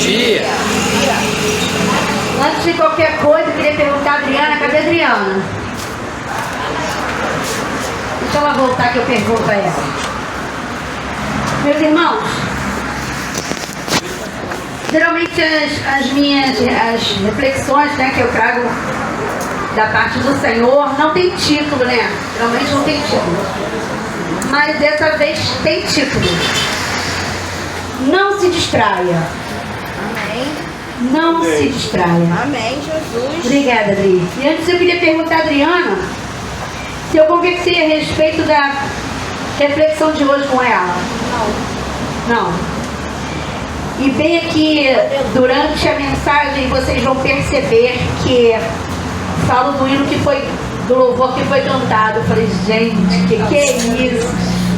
dia. Antes de qualquer coisa, eu queria perguntar a Adriana. Cadê a Adriana? Deixa ela voltar que eu pergunto a ela. Meus irmãos, geralmente as reflexões, né, que eu trago da parte do Senhor não tem título, né? Geralmente não tem título. Mas dessa vez tem título. Não se distraia. Amém. Não se distraia. Amém, Jesus. Obrigada, Adri. E antes eu queria perguntar a Adriana se eu conversei a respeito da reflexão de hoje com ela. Não. E bem aqui, durante a mensagem, vocês vão perceber que falo do hino que foi, do louvor que foi cantado. Eu falei, gente, que é isso?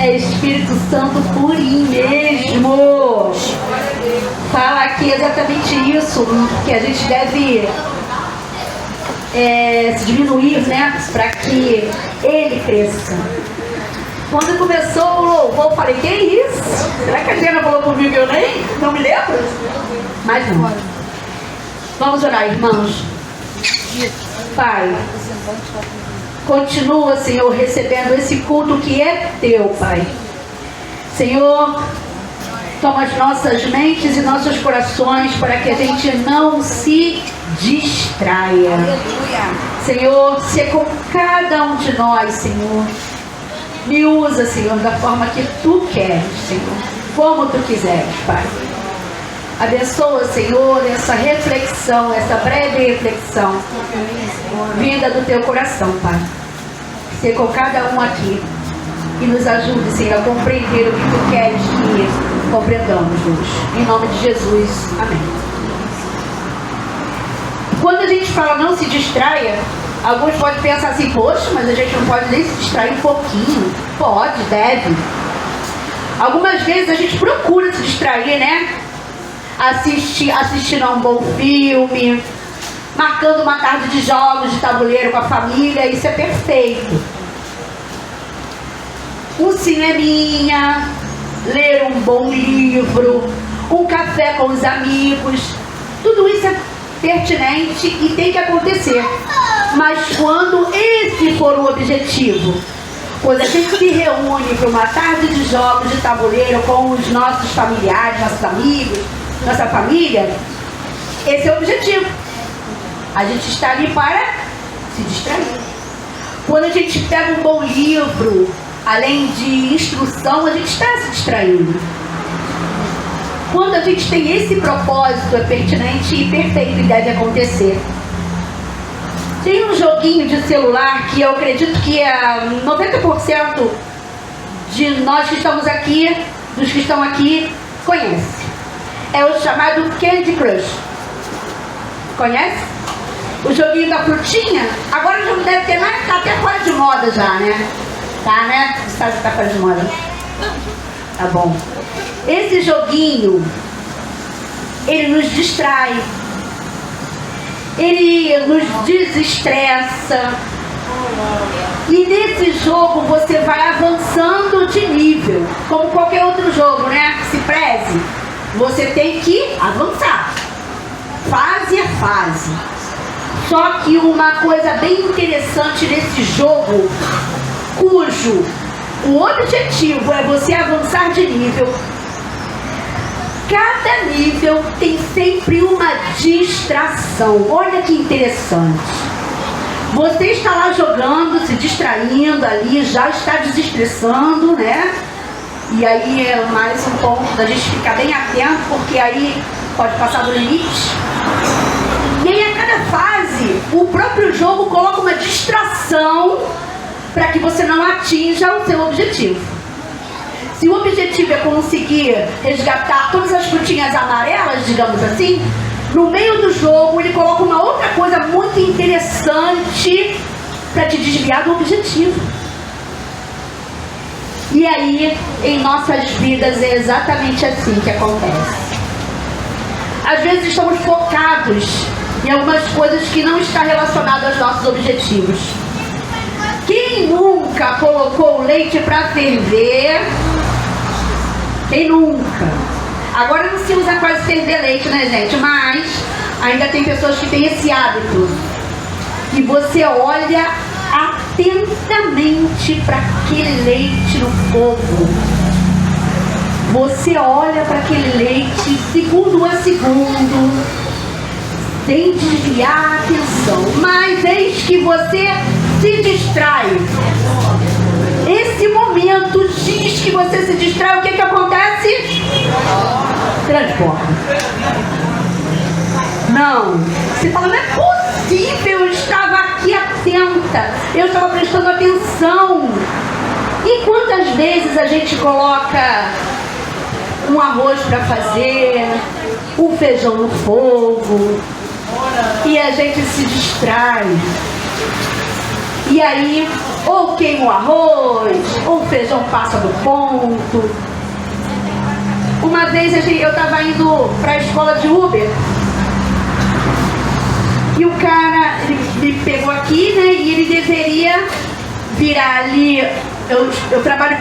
É Espírito Santo purinho mesmo. Fala aqui exatamente isso, que a gente deve se diminuir, né? Para que ele cresça. Quando começou o louvor, eu falei, que isso? Será que a Diana falou comigo? Eu nem não me lembro. Mas não. Vamos orar, irmãos. Pai, continua, Senhor, recebendo esse culto que é teu, Pai. Senhor, toma as nossas mentes e nossos corações para que a gente não se distraia. Senhor, se com cada um de nós, Senhor. Me usa, Senhor, da forma que tu queres, Senhor. Como tu quiseres, Pai. Abençoa, Senhor, essa reflexão, essa breve reflexão vinda do teu coração, Pai. Ser com cada um aqui e nos ajude, Senhor, a compreender o que tu queres que compreendamos, Deus. Em nome de Jesus. Amém. Quando a gente fala não se distraia, alguns podem pensar assim, poxa, mas a gente não pode nem se distrair um pouquinho. Pode, deve. Algumas vezes a gente procura se distrair, né? Assistindo a um bom filme, marcando uma tarde de jogos de tabuleiro com a família, isso é perfeito. Um cineminha, ler um bom livro, um café com os amigos, tudo isso é pertinente e tem que acontecer. Mas quando esse for o objetivo, quando a gente se reúne para uma tarde de jogos de tabuleiro com os nossos familiares, nossos amigos, nossa família, esse é o objetivo. A gente está ali para se distrair. Quando a gente pega um bom livro, além de instrução, a gente está se distraindo. Quando a gente tem esse propósito, é pertinente e perfeito e deve acontecer. Tem um joguinho de celular que eu acredito que é 90% de nós que estamos aqui, dos que estão aqui, conhece. É o chamado Candy Crush. Conhece? O joguinho da frutinha. Agora já não deve ter mais, tá até fora de moda já, né? Tá, né? Você sabe que tá fora de moda. Tá bom. Esse joguinho, ele nos distrai. Ele nos desestressa. E nesse jogo você vai avançando de nível. Como qualquer outro jogo, né? Que se preze. Você tem que avançar. Fase a fase. Só que uma coisa bem interessante nesse jogo, cujo o objetivo é você avançar de nível. Cada nível tem sempre uma distração. Olha que interessante. Você está lá jogando, se distraindo ali, já está desestressando, né? E aí é mais um ponto da gente ficar bem atento, porque aí pode passar do limite. E aí a cada fase, o próprio jogo coloca uma distração para que você não atinja o seu objetivo. Se o objetivo é conseguir resgatar todas as frutinhas amarelas, digamos assim, no meio do jogo ele coloca uma outra coisa muito interessante para te desviar do objetivo. E aí, em nossas vidas, é exatamente assim que acontece. Às vezes estamos focados em algumas coisas que não estão relacionadas aos nossos objetivos. Quem nunca colocou o leite para ferver? Quem nunca? Agora não se usa quase creme de leite, né, gente? Mas ainda tem pessoas que têm esse hábito. E você olha atentamente para aquele leite no fogo. Você olha para aquele leite segundo a segundo, sem desviar a atenção. Mas eis que você se distrai. Esse momento diz que você se distrai, o que acontece? Transborda. Não. Você fala, não é possível, eu estava aqui atenta, eu estava prestando atenção. E quantas vezes a gente coloca um arroz para fazer, um feijão no fogo, e a gente se distrai. E aí, ou queima o arroz, ou o feijão passa do ponto. Uma vez eu estava indo para a escola de Uber, e o cara me pegou aqui, né? E ele deveria virar ali. Eu trabalho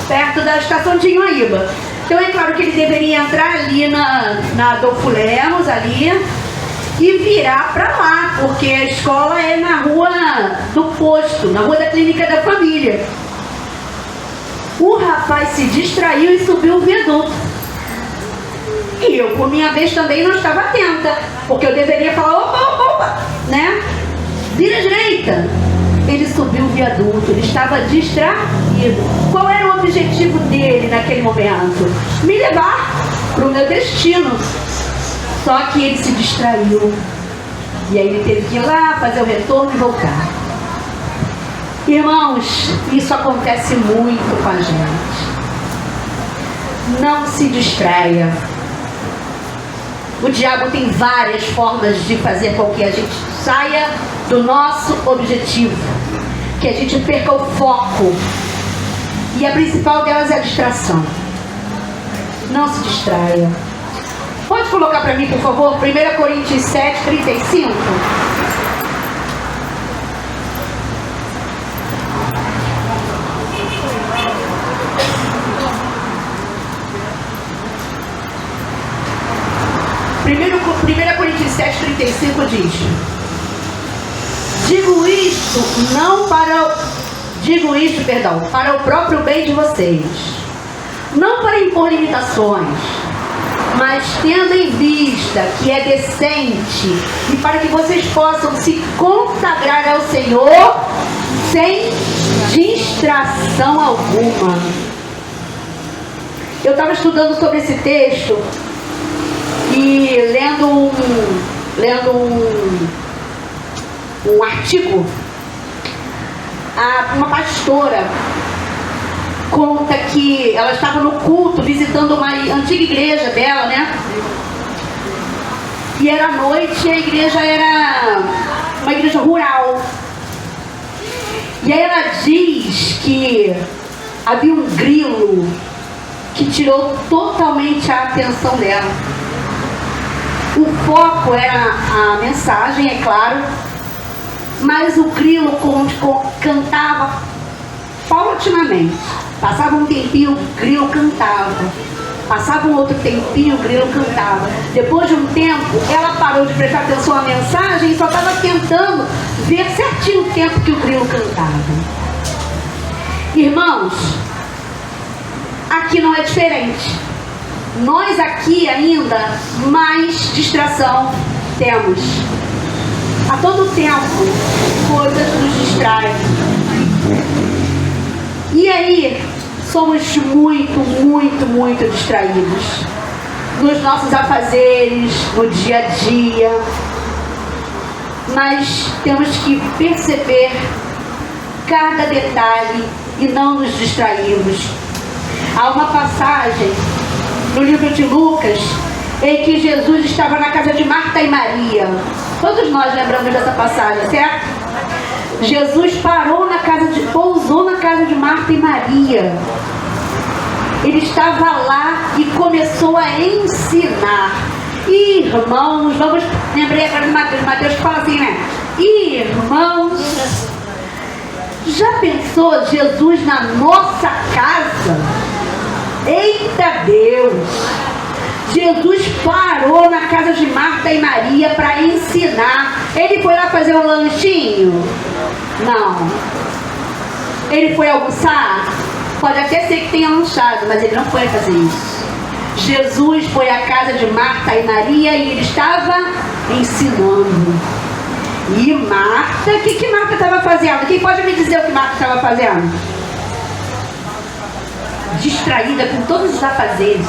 perto da estação de Inhoíba. Então é claro que ele deveria entrar ali na Adolfo Lemos, ali, e virar para lá, porque a escola é na rua do posto, na rua da clínica da família. O rapaz se distraiu e subiu o viaduto. E eu, por minha vez, também não estava atenta, porque eu deveria falar, opa, né? Vira à direita. Ele subiu o viaduto, ele estava distraído. Qual era o objetivo dele naquele momento? Me levar para o meu destino. Só que ele se distraiu. E aí ele teve que ir lá, fazer o retorno e voltar. Irmãos, isso acontece muito com a gente. Não se distraia. O diabo tem várias formas de fazer com que a gente saia do nosso objetivo, que a gente perca o foco. E a principal delas é a distração. Não se distraia. Pode colocar para mim, por favor, 1 Coríntios 7, 35? Primeiro Coríntios 7, 35 diz: Digo isto, para o próprio bem de vocês, não para impor limitações, mas tendo em vista que é decente e para que vocês possam se consagrar ao Senhor sem distração alguma. Eu estava estudando sobre esse texto e lendo um artigo. Uma pastora conta que ela estava no culto visitando uma antiga igreja dela, né? E era noite e a igreja era uma igreja rural. E aí ela diz que havia um grilo que tirou totalmente a atenção dela. O foco era a mensagem, é claro, mas o grilo cantava paulatinamente. Passava um tempinho, o grilo cantava. Passava um outro tempinho, o grilo cantava. Depois de um tempo, ela parou de prestar atenção à mensagem e só estava tentando ver certinho o tempo que o grilo cantava. Irmãos, aqui não é diferente. Nós aqui ainda mais distração temos. A todo tempo, coisas nos distraem. E aí, somos muito distraídos. Nos nossos afazeres, no dia a dia. Mas temos que perceber cada detalhe e não nos distrairmos. Há uma passagem no livro de Lucas em que Jesus estava na casa de Marta e Maria. Todos nós lembramos dessa passagem, certo? Jesus pousou na casa de Marta e Maria. Ele estava lá e começou a ensinar. Irmãos, lembrei agora de Mateus que fala assim, né? Irmãos, já pensou Jesus na nossa casa? Eita Deus! Jesus parou na casa de Marta e Maria para ensinar. Ele foi lá fazer um lanchinho? Não. Ele foi almoçar? Pode até ser que tenha lanchado, mas ele não foi fazer isso. Jesus foi à casa de Marta e Maria e ele estava ensinando. E Marta, o que Marta estava fazendo? Quem pode me dizer o que Marta estava fazendo? Distraída com todos os afazeres,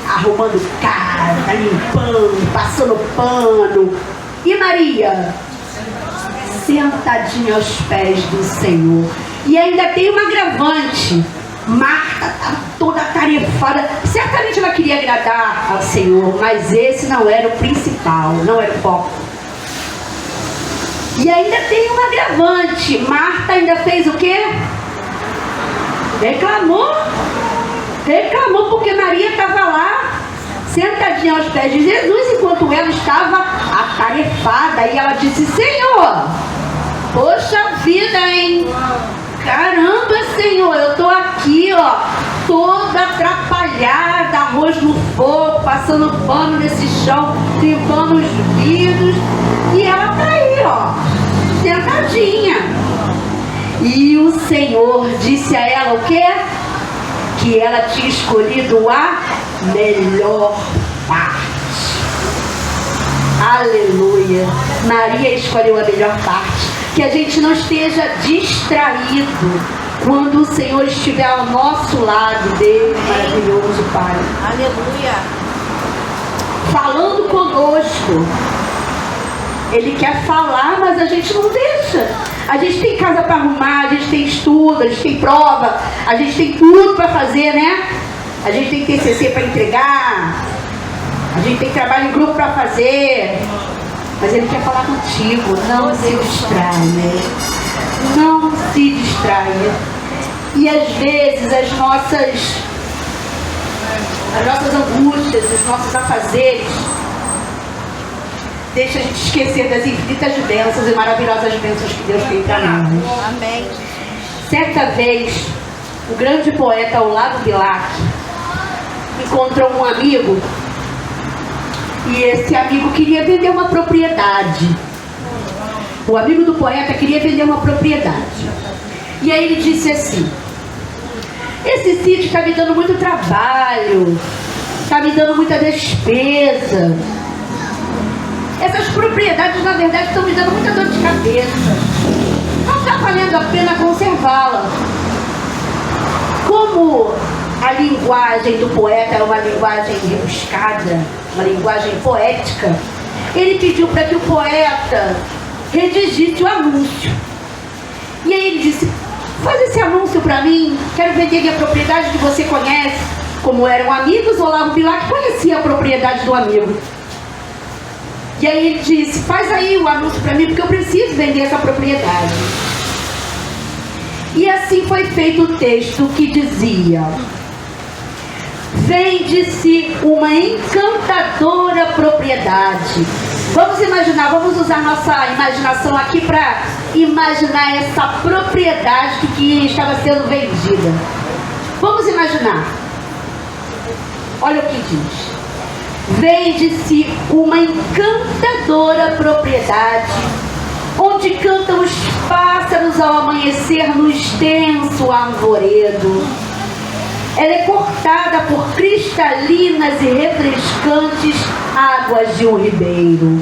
arrumando casa, limpando, passando pano. E Maria, sentadinha aos pés do Senhor. E ainda tem um agravante. Marta estava toda atarefada. Certamente ela queria agradar ao Senhor, mas esse não era o principal, não era o foco. E ainda tem um agravante. Marta ainda fez o quê? Reclamou. Reclamou porque Maria estava lá, sentadinha aos pés de Jesus, enquanto ela estava atarefada. E ela disse: Senhor, poxa vida, hein? Caramba, Senhor, eu tô aqui, ó, toda atrapalhada, arroz no fogo, passando pano nesse chão, limpando os vidros. E ela tá aí, ó, sentadinha. E o Senhor disse a ela o quê? Que ela tinha escolhido a melhor parte. Aleluia. Maria escolheu a melhor parte. Que a gente não esteja distraído quando o Senhor estiver ao nosso lado, Deus maravilhoso, Pai. Aleluia. Falando conosco. Ele quer falar, mas a gente não deixa. A gente tem casa para arrumar, a gente tem estudo, a gente tem prova, a gente tem tudo para fazer, né? A gente tem TCC para entregar, a gente tem trabalho em grupo para fazer. Mas Ele quer falar contigo. Não se distraia. Não se distraia. E às vezes as nossas angústias, os nossos afazeres deixa a gente esquecer das infinitas bênçãos e maravilhosas bênçãos que Deus tem para nós. Amém. Certa vez, o grande poeta Olavo Bilac encontrou um amigo. E esse amigo queria vender uma propriedade. O amigo do poeta queria vender uma propriedade. E aí ele disse assim: esse sítio está me dando muito trabalho, está me dando muita despesa. Essas propriedades, na verdade, estão me dando muita dor de cabeça. Não está valendo a pena conservá-la. Como a linguagem do poeta é uma linguagem rebuscada, uma linguagem poética, ele pediu para que o poeta redigisse o anúncio. E aí ele disse: faz esse anúncio para mim, quero vender minha propriedade que você conhece. Como eram amigos, Olavo Bilac conhecia a propriedade do amigo. E aí ele disse: faz aí o anúncio para mim, porque eu preciso vender essa propriedade. E assim foi feito o texto que dizia: vende-se uma encantadora propriedade. Vamos imaginar, vamos usar nossa imaginação aqui para imaginar essa propriedade que estava sendo vendida. Vamos imaginar. Olha o que diz: vende-se uma encantadora propriedade, onde cantam os pássaros ao amanhecer no extenso arvoredo. Ela é cortada por cristalinas e refrescantes águas de um ribeiro.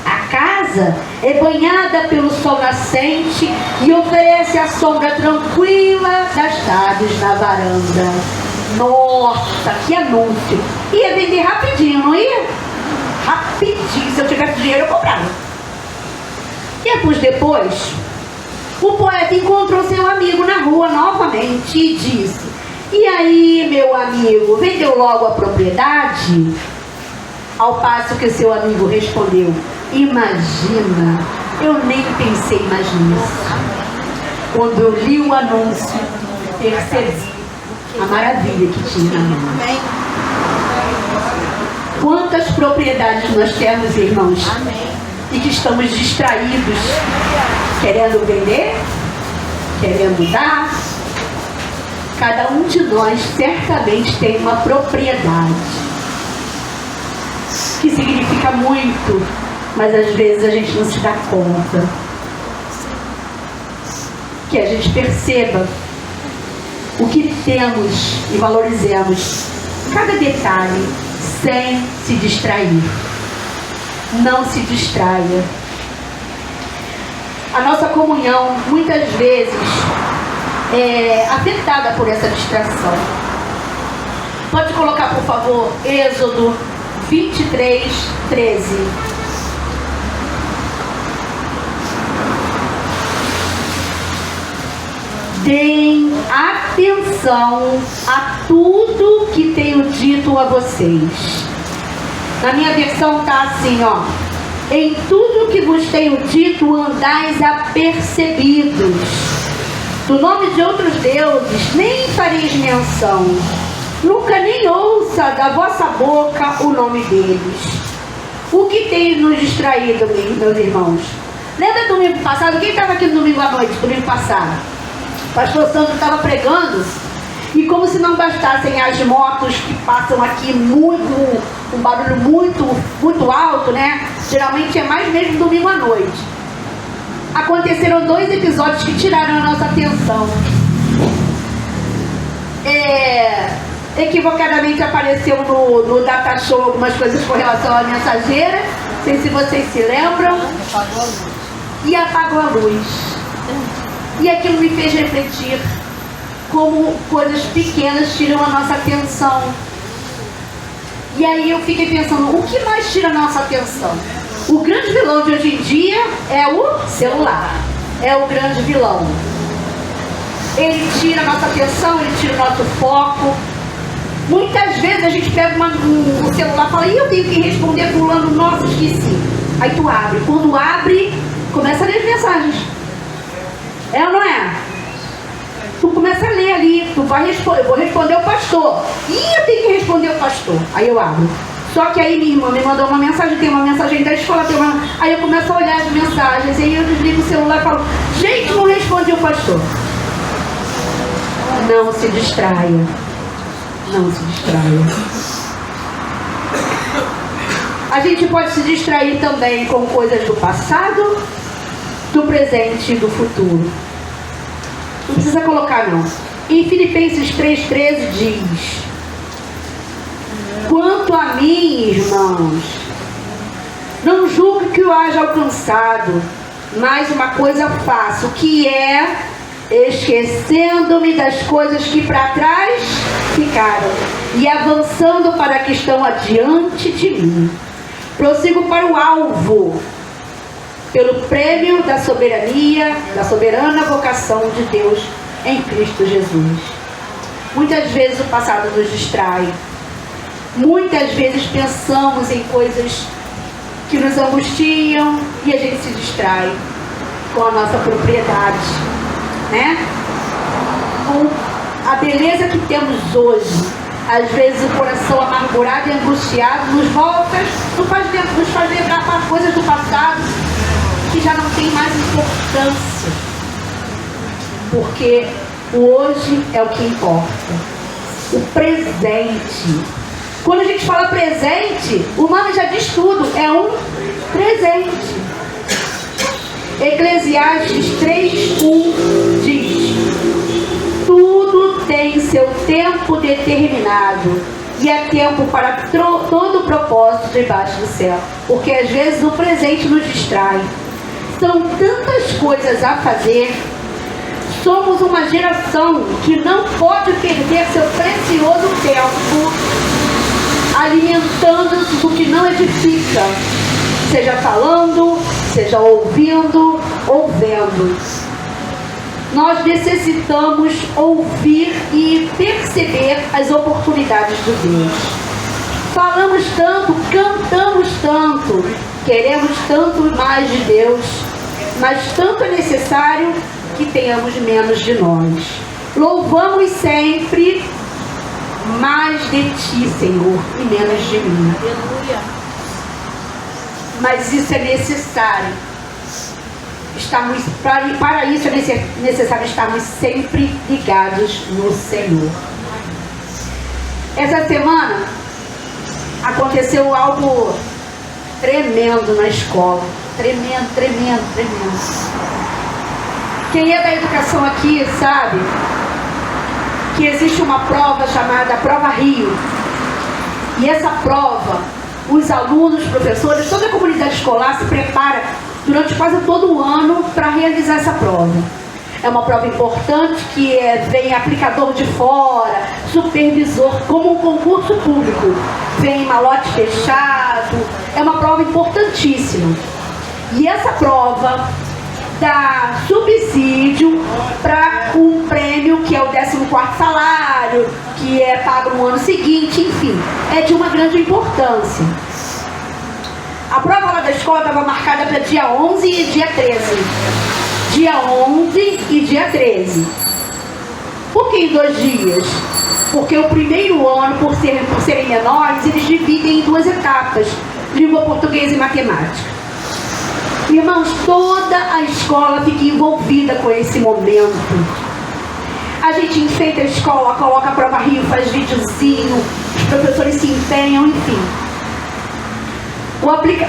A casa é banhada pelo sol nascente e oferece a sombra tranquila das tardes na varanda. Nossa, que anúncio! Ia vender rapidinho, não ia? Rapidinho, se eu tivesse dinheiro eu comprava. Tempos depois, o poeta encontrou seu amigo na rua novamente e disse: e aí, meu amigo, vendeu logo a propriedade? Ao passo que seu amigo respondeu: imagina, eu nem pensei mais nisso. Quando eu li o anúncio, percebi a maravilha que tinha na mão. Quantas propriedades nós temos, irmãos? E que estamos distraídos, querendo vender, querendo dar, Cada um de nós certamente tem uma propriedade que significa muito, mas às vezes a gente não se dá conta. Que a gente perceba o que temos e valorizemos cada detalhe sem se distrair. Não se distraia. A nossa comunhão muitas vezes é afetada por essa distração. Pode colocar, por favor, Êxodo 23, 13. Deem atenção a tudo que tenho dito a vocês. Na minha versão está assim, ó. Em tudo que vos tenho dito, andais apercebidos. Do nome de outros deuses, nem fareis menção. Nunca nem ouça da vossa boca o nome deles. O que tem nos distraído, meus irmãos? Lembra do domingo passado? Quem estava aqui no domingo à noite, domingo passado? O pastor Sandro estava pregando, e como se não bastassem as motos que passam aqui muito, um barulho muito alto, né? Geralmente é mais mesmo domingo à noite. Aconteceram 2 episódios que tiraram a nossa atenção. Equivocadamente apareceu no Data Show algumas coisas com relação à mensageira. Não sei se vocês se lembram. E apagou a luz. E aquilo me fez refletir como coisas pequenas tiram a nossa atenção. E aí eu fiquei pensando, o que mais tira a nossa atenção? O grande vilão de hoje em dia é o celular. É o grande vilão. Ele tira a nossa atenção, ele tira o nosso foco. Muitas vezes a gente pega o celular e fala, eu tenho que responder fulano, nossa, esqueci. Aí tu abre. Quando abre, começa a ler as mensagens. É ou não é? Tu começa a ler ali, tu vai responder, eu vou responder o pastor. Ih, eu tenho que responder o pastor. Aí eu abro. Só que aí minha irmã me mandou uma mensagem, tem uma mensagem da escola, tem uma... Aí eu começo a olhar as mensagens, e aí eu desligo o celular e falo, gente, não respondi o pastor. Não se distraia. Não se distraia. A gente pode se distrair também com coisas do passado, do presente e do futuro. Não precisa colocar não. Em Filipenses 3,13 diz: quanto a mim, irmãos, não julgo que eu haja alcançado, mas uma coisa faço, que é, esquecendo-me das coisas que para trás ficaram e avançando para a que estão adiante de mim, prossigo para o alvo, pelo prêmio da soberania, da soberana vocação de Deus em Cristo Jesus. Muitas vezes o passado nos distrai. Muitas vezes pensamos em coisas que nos angustiam e a gente se distrai com a nossa propriedade, né? Com a beleza que temos hoje. Às vezes o coração amargurado e angustiado nos faz lembrar para coisas do passado que já não tem mais importância, porque o hoje é o que importa, o presente. Quando a gente fala presente, o nome já diz tudo, é um presente. Eclesiastes 3:1 diz: tudo tem seu tempo determinado, e é tempo para todo o propósito debaixo do céu. Porque às vezes o presente nos distrai. São tantas coisas a fazer. Somos uma geração que não pode perder seu precioso tempo alimentando-se do que não edifica, seja falando, seja ouvindo ou vendo. Nós necessitamos ouvir e perceber as oportunidades de Deus. Falamos tanto, cantamos tanto, queremos tanto mais de Deus, mas tanto é necessário que tenhamos menos de nós. Louvamos sempre mais de Ti, Senhor, e menos de mim. Aleluia. Mas isso é necessário. para isso é necessário estarmos sempre ligados no Senhor. Essa semana aconteceu algo tremendo na escola. Tremendo. Quem é da educação aqui sabe que existe uma prova chamada Prova Rio. E essa prova, os alunos, professores, toda a comunidade escolar se prepara durante quase todo o ano para realizar essa prova. É uma prova importante que vem aplicador de fora, supervisor, como um concurso público. Vem malote fechado, é uma prova importantíssima. E essa prova dá subsídio para um prêmio que é o 14º salário, que é pago no ano seguinte, enfim, é de uma grande importância. A prova lá da escola estava marcada para dia 11 e dia 13. Dia 11 e dia 13. Por que em 2 dias? Porque o primeiro ano, por serem menores, eles dividem em 2 etapas, língua portuguesa e matemática. Irmãos, toda a escola fica envolvida com esse momento. A gente enfeita a escola, coloca a prova Rio, faz videozinho, os professores se empenham, enfim.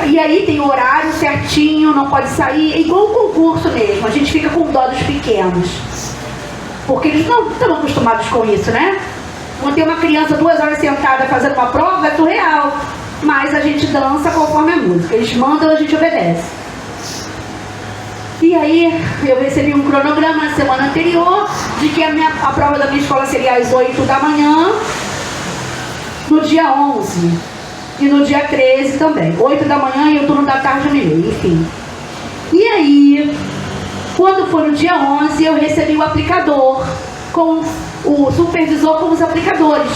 E aí tem o horário certinho, não pode sair, é igual um concurso mesmo, a gente fica com dó dos pequenos. Porque eles não estão acostumados com isso, né? Quando tem uma criança 2 horas sentada fazendo uma prova, é surreal. Mas a gente dança conforme a música, eles mandam, a gente obedece. E aí, eu recebi um cronograma na semana anterior de que a prova da minha escola seria às 8 da manhã, no dia 11, e no dia 13 também. 8 da manhã e o turno da tarde, 1h30, enfim. E aí, quando foi no dia 11, eu recebi o aplicador, com o supervisor com os aplicadores.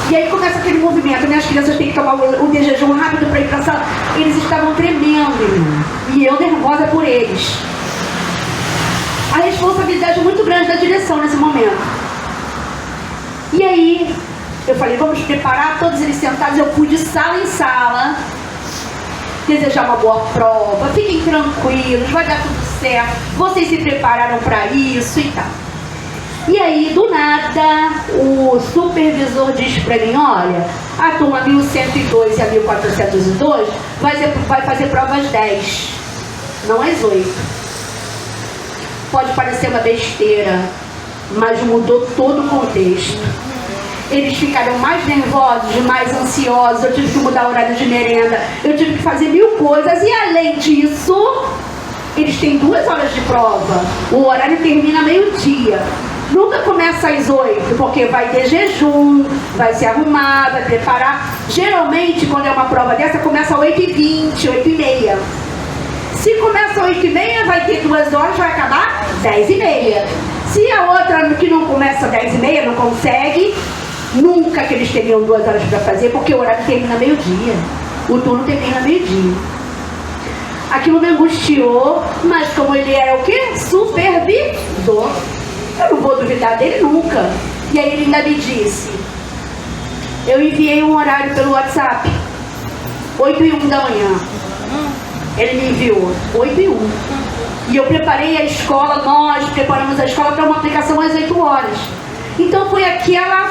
E aí começa aquele movimento, minhas crianças têm que tomar o de jejum rápido para ir para a sala. Eles estavam tremendo, irmão. E eu nervosa por eles. A responsabilidade é muito grande da direção nesse momento. E aí, eu falei, vamos preparar, todos eles sentados. Eu fui de sala em sala, desejar uma boa prova, fiquem tranquilos, vai dar tudo certo. Vocês se prepararam para isso e tal. E aí, do nada, o supervisor diz para mim, olha, a turma 1102 e a 1402 vai fazer provas 10, não às 8. Pode parecer uma besteira, mas mudou todo o contexto. Eles ficaram mais nervosos, mais ansiosos, eu tive que mudar o horário de merenda, eu tive que fazer 1000 coisas, e além disso, eles têm 2 horas de prova, o horário termina meio-dia. Nunca começa às 8, porque vai ter jejum, vai se arrumar, vai preparar. Geralmente, quando é uma prova dessa, começa às 8h20, 8h30. Se começa às 8h30, vai ter 2 horas, vai acabar 10h30. Se a outra que não começa às 10h30 não consegue, nunca que eles teriam 2 horas para fazer, porque o horário termina meio-dia. O turno termina meio-dia. Aquilo me angustiou, mas como ele era o quê? Supervisor. Eu não vou duvidar dele nunca. E aí ele ainda me disse, eu enviei um horário pelo WhatsApp, 8h01 da manhã. Ele me enviou 8h01. E eu preparei a escola, nós preparamos a escola para uma aplicação às 8 horas. Então foi aquela,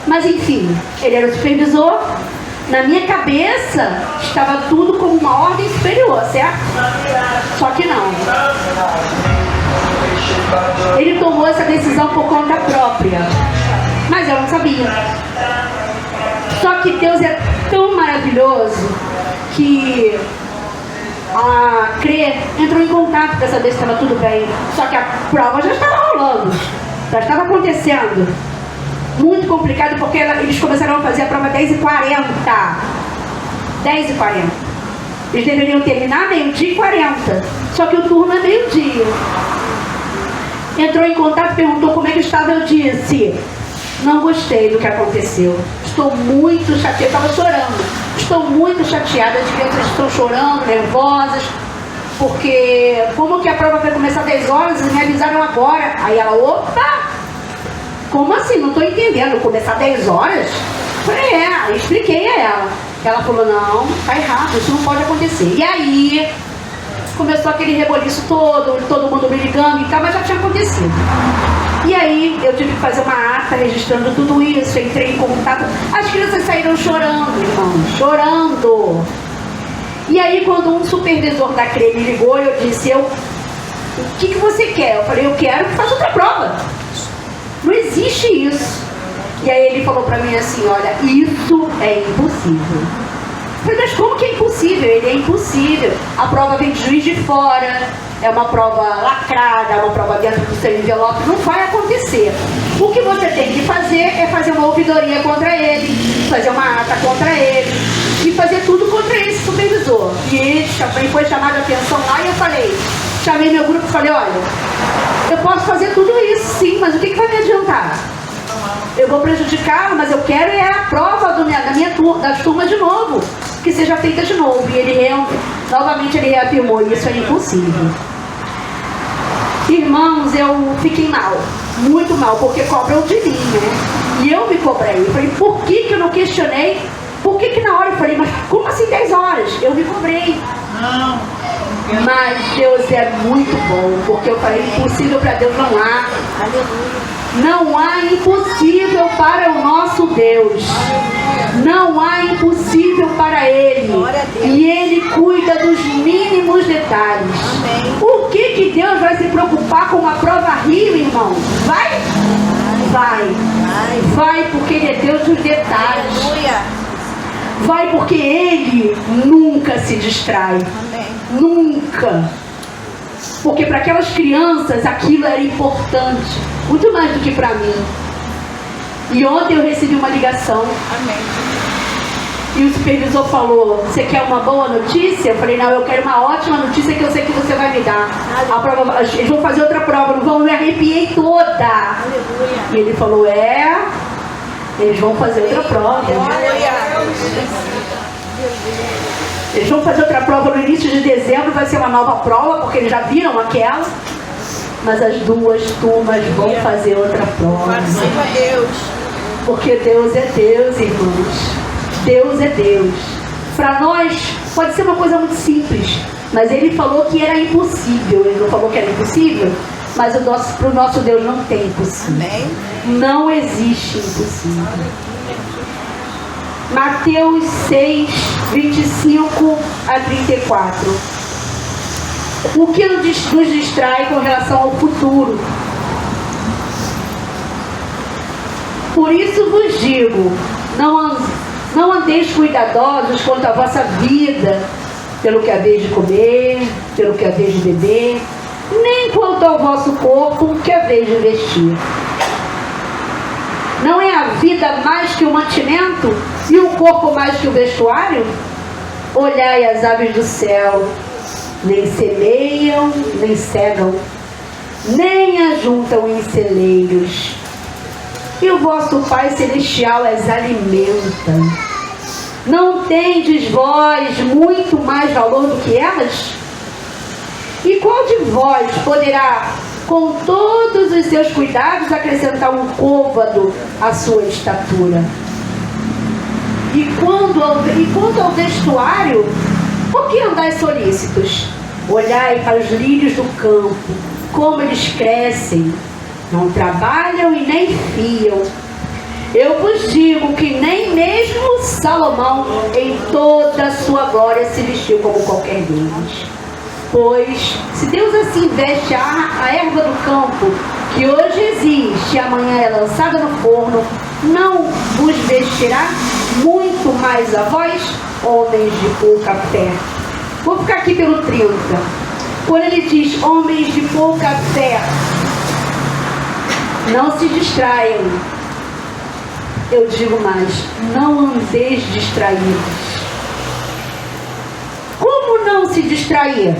mas enfim, ele era o supervisor. Na minha cabeça estava tudo como uma ordem superior, certo? Só que não. Ele tomou essa decisão por conta própria, mas eu não sabia. Só que Deus é tão maravilhoso que a CRE entrou em contato para saber se estava tudo bem. Só que a prova já estava rolando, já estava acontecendo. Muito complicado, porque eles começaram a fazer a prova 10h40. 10h40. Eles deveriam terminar meio-dia e 40. Só que o turno é meio-dia. Entrou em contato, perguntou como é que estava. Eu disse, não gostei do que aconteceu. Estou muito chateada, estava chorando. Estou muito chateada, as crianças estão chorando, nervosas, porque como que a prova vai começar às 10 horas e me avisaram agora? Aí ela, opa! Como assim? Não estou entendendo. Começar às 10 horas? Falei, aí expliquei a ela. Ela falou, não, tá errado, isso não pode acontecer. E aí, começou aquele reboliço todo mundo me ligando e tal, mas já tinha acontecido. E aí eu tive que fazer uma ata registrando tudo isso, entrei em contato. As crianças saíram chorando, irmão, chorando. E aí quando um supervisor da CRE me ligou, eu disse, o que você quer? Eu falei, eu quero que faça outra prova. Não existe isso. E aí ele falou pra mim assim, olha, isso é impossível. Eu falei, mas como que é impossível? Ele é impossível. A prova vem de Juiz de Fora, é uma prova lacrada, é uma prova dentro do seu envelope, não vai acontecer. O que você tem que fazer é fazer uma ouvidoria contra ele, fazer uma ata contra ele e fazer tudo contra esse supervisor. E ele foi chamado a atenção lá e eu falei, chamei meu grupo e falei, olha, eu posso fazer tudo isso sim, mas o que vai me adiantar? Eu vou prejudicá-lo, mas eu quero é a prova das turmas de novo, que seja feita de novo. E ele novamente ele reafirmou, isso é impossível. Irmãos, eu fiquei mal, muito mal, porque cobram de mim, né? E eu me cobrei. Eu falei, por que eu não questionei? Por que na hora eu falei, mas como assim 10 horas? Eu me cobrei. Não. Mas Deus é muito bom, porque eu falei, impossível para Deus não há. Aleluia. Não há impossível para o nosso Deus. Não há impossível para Ele. E Ele cuida dos mínimos detalhes. Por que Deus vai se preocupar com uma prova Rio, irmão? Vai? Vai. Vai porque Ele é Deus dos detalhes. Vai porque Ele nunca se distrai. Nunca. Porque para aquelas crianças aquilo era importante, muito mais do que para mim. E ontem eu recebi uma ligação. Amém. E o supervisor falou, você quer uma boa notícia? Eu falei, não, eu quero uma ótima notícia que eu sei que você vai me dar. A prova, eles vão fazer outra prova, não vão, me arrepiei toda. Aleluia. E ele falou, eles vão fazer outra prova. Eles vão fazer outra prova no início de dezembro, vai ser uma nova prova, porque eles já viram aquela. Mas as duas turmas vão fazer outra prova. Porque Deus é Deus, irmãos. Deus é Deus. Para nós, pode ser uma coisa muito simples, mas Ele falou que era impossível. Ele não falou que era impossível, mas para o nosso Deus não tem impossível. Amém. Não existe impossível. Mateus 6, 25 a 34. O que nos distrai com relação ao futuro? Por isso vos digo, não andeis cuidadosos quanto à vossa vida, pelo que haveis de comer, pelo que haveis de beber, nem quanto ao vosso corpo, que haveis de vestir. Não é a vida mais que o mantimento e o corpo mais que o vestuário? Olhai as aves do céu, nem semeiam, nem cegam, nem ajuntam em celeiros. E o vosso Pai Celestial as alimenta. Não tendes vós muito mais valor do que elas? E qual de vós poderá, com todos os seus cuidados, acrescentar um côvado à sua estatura? E quanto ao vestuário, por que andais solícitos? Olhai para os lírios do campo, como eles crescem, não trabalham e nem fiam. Eu vos digo que nem mesmo Salomão, em toda a sua glória, se vestiu como qualquer deles. Pois, se Deus assim veste a erva do campo, que hoje existe e amanhã é lançada no forno, não vos vestirá muito mais a vós, homens de pouca fé? Vou ficar aqui pelo 30. Quando ele diz homens de pouca fé, não se distraiam. Eu digo mais, não andeis distraídos. Como não se distrair?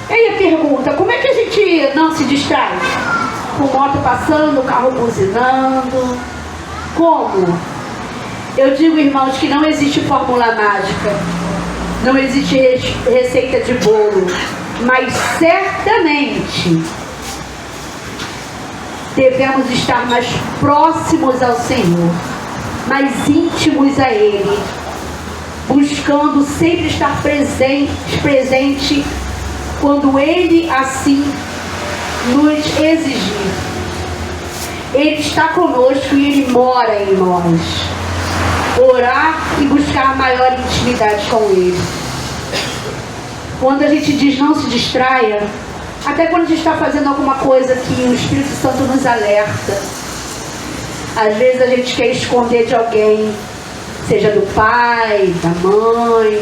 Aí a pergunta, como é que a gente não se distrai? Com moto passando, carro buzinando. Como? Eu digo, irmãos, que não existe fórmula mágica. Não existe receita de bolo. Mas certamente devemos estar mais próximos ao Senhor, mais íntimos a Ele, buscando sempre estar presente quando Ele assim nos exigir. Ele está conosco e Ele mora em nós. Orar e buscar maior intimidade com Ele. Quando a gente diz não se distraia, até quando a gente está fazendo alguma coisa que o Espírito Santo nos alerta. Às vezes a gente quer esconder de alguém, seja do pai, da mãe,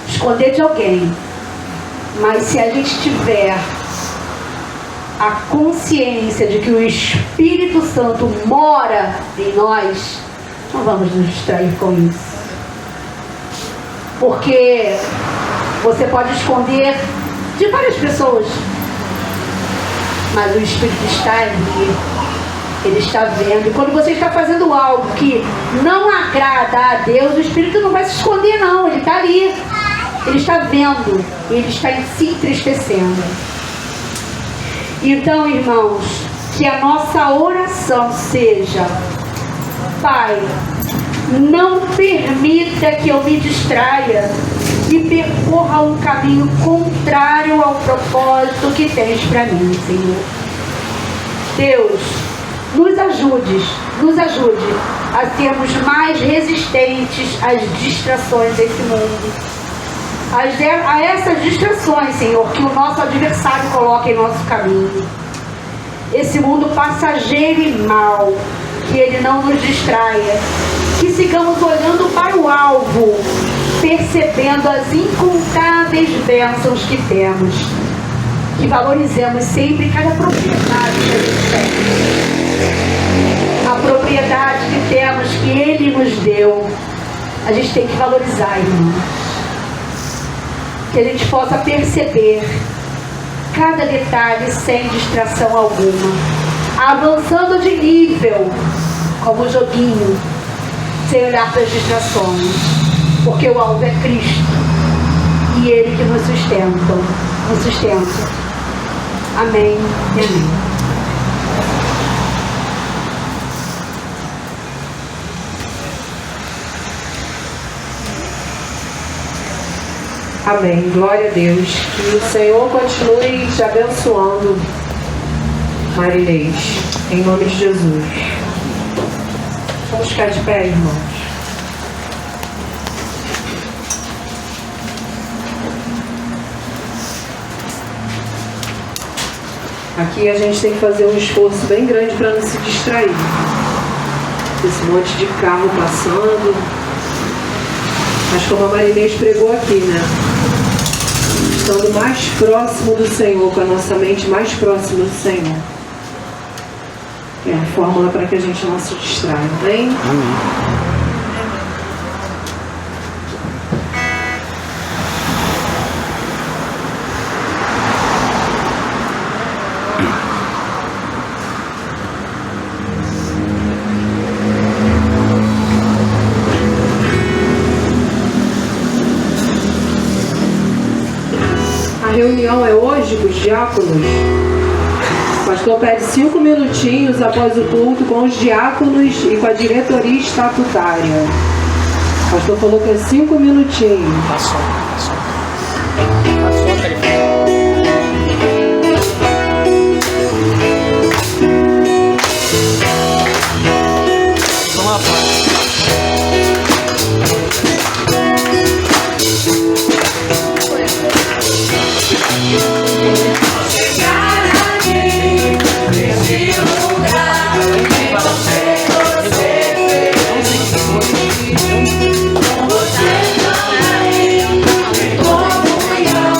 esconder de alguém. Mas se a gente tiver a consciência de que o Espírito Santo mora em nós, não vamos nos distrair com isso. Porque você pode esconder de várias pessoas, mas o Espírito está ali. Ele está vendo. E quando você está fazendo algo que não agrada a Deus, o Espírito não vai se esconder, não. Ele está ali. Ele está vendo. Ele está se entristecendo. Então, irmãos, que a nossa oração seja: Pai, não permita que eu me distraia e percorra um caminho contrário ao propósito que tens para mim, Senhor. Deus, nos ajude a sermos mais resistentes às distrações desse mundo. A essas distrações, Senhor, que o nosso adversário coloca em nosso caminho. Esse mundo passageiro e mau, que ele não nos distraia. Que sigamos olhando para o alvo, percebendo as incontáveis bênçãos que temos. Que valorizemos sempre cada propriedade que a gente tem. A propriedade que temos, que Ele nos deu, a gente tem que valorizar, irmãos. Que a gente possa perceber cada detalhe sem distração alguma, avançando de nível, como o joguinho, sem olhar para as distrações, porque o alvo é Cristo e Ele que nos sustenta. Amém e amém. Amém. Glória a Deus. Que o Senhor continue te abençoando, Marinês. Em nome de Jesus. Vamos ficar de pé, irmãos. Aqui a gente tem que fazer um esforço bem grande para não se distrair. Esse monte de carro passando. Mas como a Marinês pregou aqui, né? Estando mais próximo do Senhor, com a nossa mente mais próxima do Senhor. É a fórmula para que a gente não se distraia, amém? Amém. A reunião é hoje com os diáconos. O pastor pede 5 minutinhos após o culto com os diáconos e com a diretoria estatutária. O pastor falou que é 5 minutinhos. Passou a telefone. Vamos lá, pai. Você não é como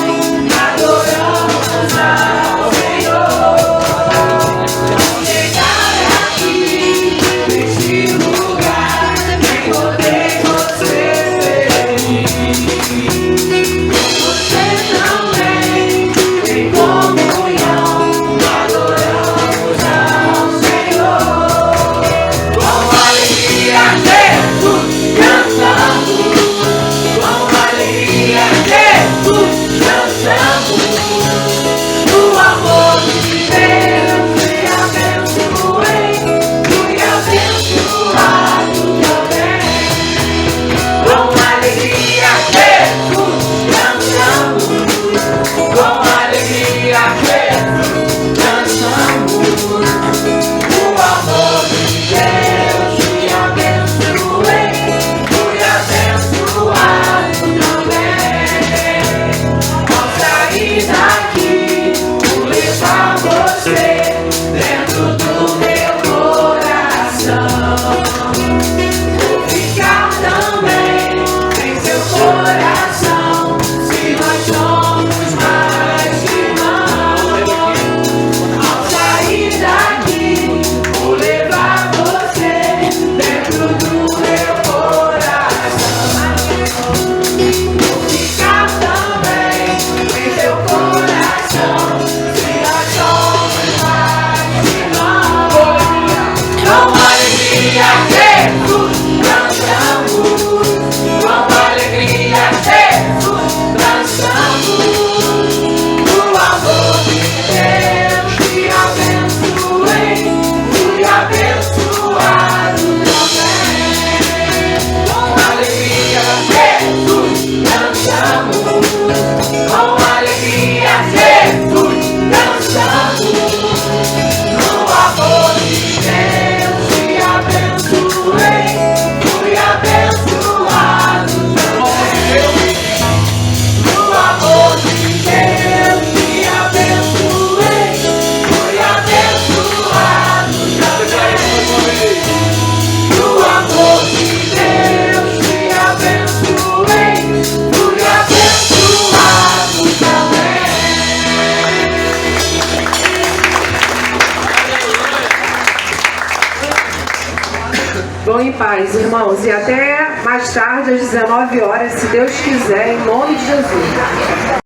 Vão em paz, irmãos. E até mais tarde, às 19 horas, se Deus quiser, em nome de Jesus.